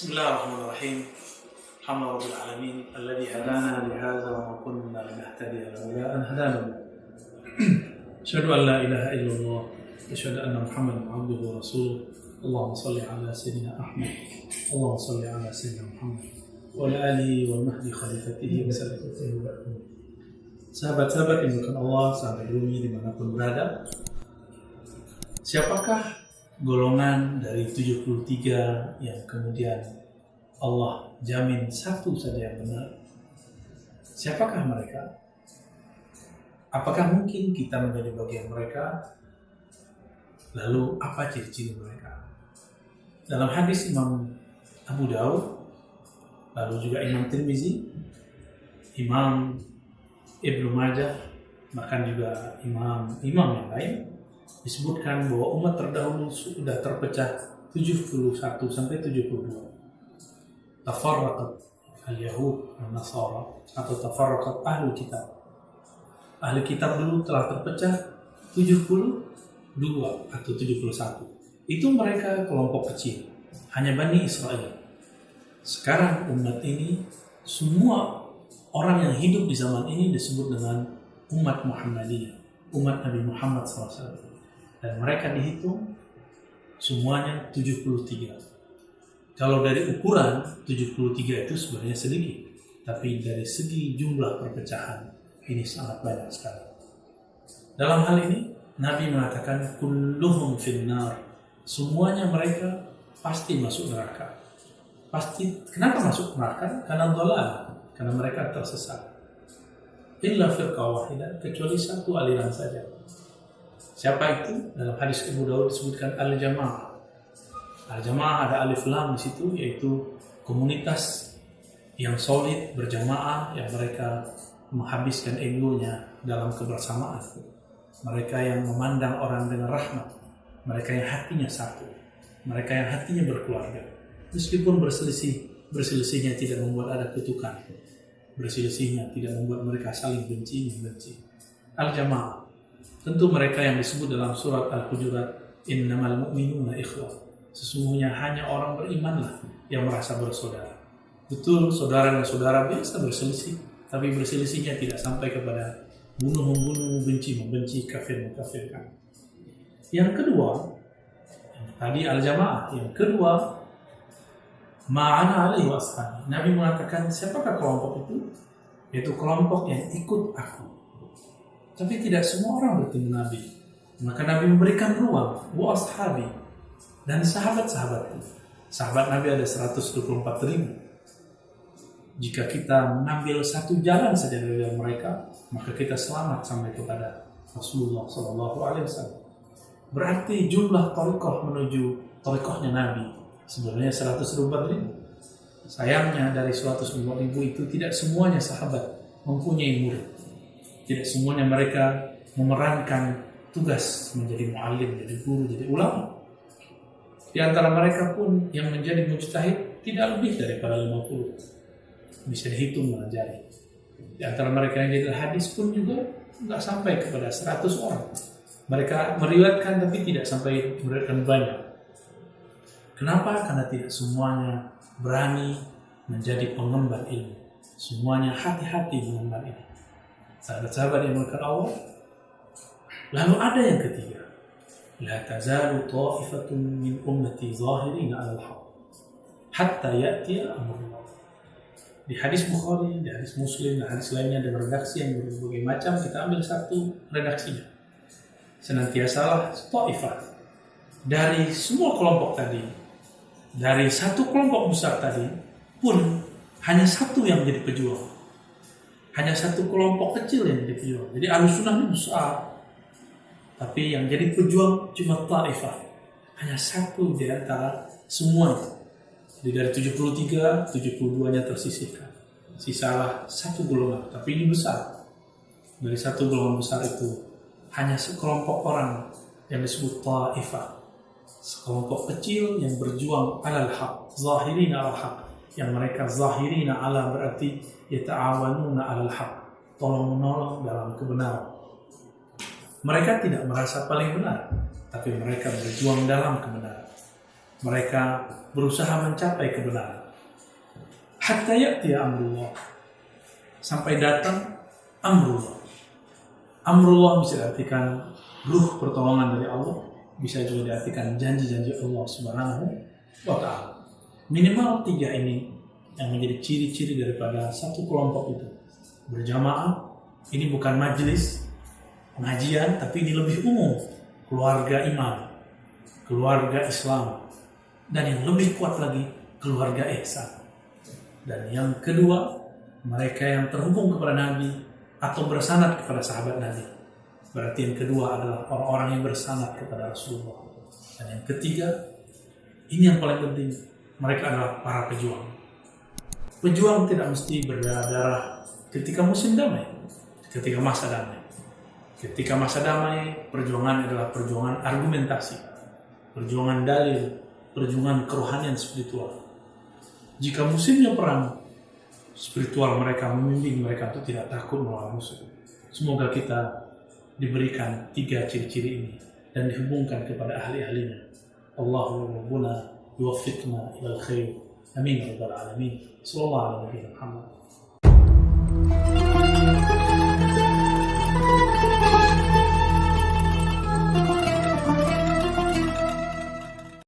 بسم الله الرحمن الرحيم. الحمد لله رب العالمين الذي هدانا لهذا وما كنا لنهتدي لولا أن هدانا الله. أشهد أن لا إله إلا الله وأشهد أن محمدا عبده ورسوله. اللهم صل على سيدنا أحمد اللهم صل على سيدنا محمد وعلى آله والمهدي خليفته وسلم. Sahabat-sahabat yang dimuliakan Allah, sahabat bumi dimanapun berada, siapakah golongan dari 73 yang kemudian Allah jamin satu saja yang benar? Siapakah mereka? Apakah mungkin kita menjadi bagian mereka? Lalu apa ciri-ciri mereka? Dalam hadis Imam Abu Daud, lalu juga Imam Tirmizi, Imam Ibnu Majah, bahkan juga imam yang lain, disebutkan bahwa umat terdahulu sudah terpecah 71 sampai 72. Tafarraqat al-Yahud al-Nasara atau tafarraqat ahli kitab. Ahli kitab dulu telah terpecah 72 atau 71. Itu mereka kelompok kecil, hanya Bani Israel. Sekarang umat ini, semua orang yang hidup di zaman ini disebut dengan umat Muhammadiyah, umat Nabi Muhammad SAW. Dan mereka dihitung semuanya 73. Kalau dari ukuran 73 itu sebenarnya sedikit, tapi dari segi jumlah perpecahan ini sangat banyak sekali. Dalam hal ini Nabi mengatakan kulluhum finnar, semuanya mereka pasti masuk neraka. Pasti. Kenapa masuk neraka? Karena dhalal, karena mereka tersesat. Illa firqah wahidah, kecuali satu aliran saja. Siapa itu? Dalam hadis Abu Daud disebutkan al-jamaah. Al-jamaah ada alif lam di situ, yaitu komunitas yang solid, berjamaah, yang mereka menghabiskan egonya dalam kebersamaan. Mereka yang memandang orang dengan rahmat, mereka yang hatinya satu, mereka yang hatinya berkeluarga. Meskipun berselisihnya tidak membuat ada kutukan, berselisihnya tidak membuat mereka saling benci. Al-jamaah, tentu mereka yang disebut dalam surat Al-Hujurat, innamal mu'minuna ikhwah, sesungguhnya hanya orang berimanlah yang merasa bersaudara. Betul, saudara dan saudara biasa berselisih, tapi berselisihnya tidak sampai kepada bunuh-membunuh, benci-membenci, kafir-mengkafirkan. Yang kedua, tadi al-jamaah. Yang kedua, ma'ana alaihi washabi. Nabi mengatakan siapakah kelompok itu? Yaitu kelompok yang ikut aku. Tapi tidak semua orang bertemu Nabi. Maka Nabi memberikan ruang wa ashabi dan sahabat-sahabat. Sahabat Nabi ada 124.000. Jika kita mengambil satu jalan saja dari mereka, maka kita selamat sampai kepada Rasulullah SAW. Berarti jumlah thariqah menuju thariqahnya Nabi sebenarnya 124.000. Sayangnya dari 124.000 itu tidak semuanya sahabat mempunyai murid. Tidak semuanya mereka memerankan tugas menjadi mu'allim, jadi guru, jadi ulama. Di antara mereka pun yang menjadi mujtahid tidak lebih daripada 50. Bisa dihitung dengan jari. Di antara mereka yang jadi hadis pun juga tidak sampai kepada 100 orang. Mereka meriwayatkan tapi tidak sampai meriwayatkan banyak. Kenapa? Karena tidak semuanya berani menjadi pengemban ilmu. Semuanya hati-hati mengemban ilmu. Sahabat-sahabat yang dimuliakan Allah. Lalu ada yang ketiga. La tazalu ta'ifatun min ummati zahirina 'alal haqq hatta ya'tiya amrullah. Di hadis Bukhari, di hadis Muslim, di hadis lainnya dengan redaksi yang berbagai macam, kita ambil satu redaksinya. Senantiasalah ta'ifah dari semua kelompok tadi, dari satu kelompok besar tadi pun hanya satu yang menjadi pejuang. Hanya satu kelompok kecil yang jadi pejuang. Jadi Ahlussunnah ini besar, tapi yang jadi pejuang cuma ta'ifah. Hanya satu di antara semua. Jadi dari 73, 72-nya tersisihkan. Sisalah satu golongan, tapi ini besar. Dari satu golongan besar itu hanya sekelompok orang yang disebut ta'ifah. Sekelompok kecil yang berjuang alal haq, zahirina alal haq. Yang mereka zahirina ala berarti yata'awanuna alal haq, tolong menolong dalam kebenaran. Mereka tidak merasa paling benar, tapi mereka berjuang dalam kebenaran. Mereka berusaha mencapai kebenaran. Hatta ya'ti amrullah, sampai datang amrullah. Amrullah bisa diartikan ruh pertolongan dari Allah, bisa juga diartikan janji-janji Allah Subhanahu wa ta'ala. Minimal 3 ini yang menjadi ciri-ciri daripada satu kelompok itu. Berjamaah, ini bukan majelis pengajian, tapi ini lebih umum, keluarga iman, keluarga Islam, dan yang lebih kuat lagi, keluarga ihsan. Dan yang kedua, mereka yang terhubung kepada Nabi atau bersanad kepada sahabat Nabi. Berarti yang kedua adalah orang-orang yang bersanad kepada Rasulullah. Dan yang ketiga, ini yang paling penting, mereka adalah para pejuang. Pejuang tidak mesti berdarah-darah ketika musim damai, ketika masa damai. Ketika masa damai, perjuangan adalah perjuangan argumentasi, perjuangan dalil, perjuangan kerohanian spiritual. Jika musimnya perang, spiritual mereka membimbing mereka untuk tidak takut melawan musuh. Semoga kita diberikan 3 ciri-ciri ini dan dihubungkan kepada ahli-ahlinya. Allahu Rabbuna yuwaffiqna ilal khair. Amin ya rabbal alamin. Sallallahu alaihi wa sallam.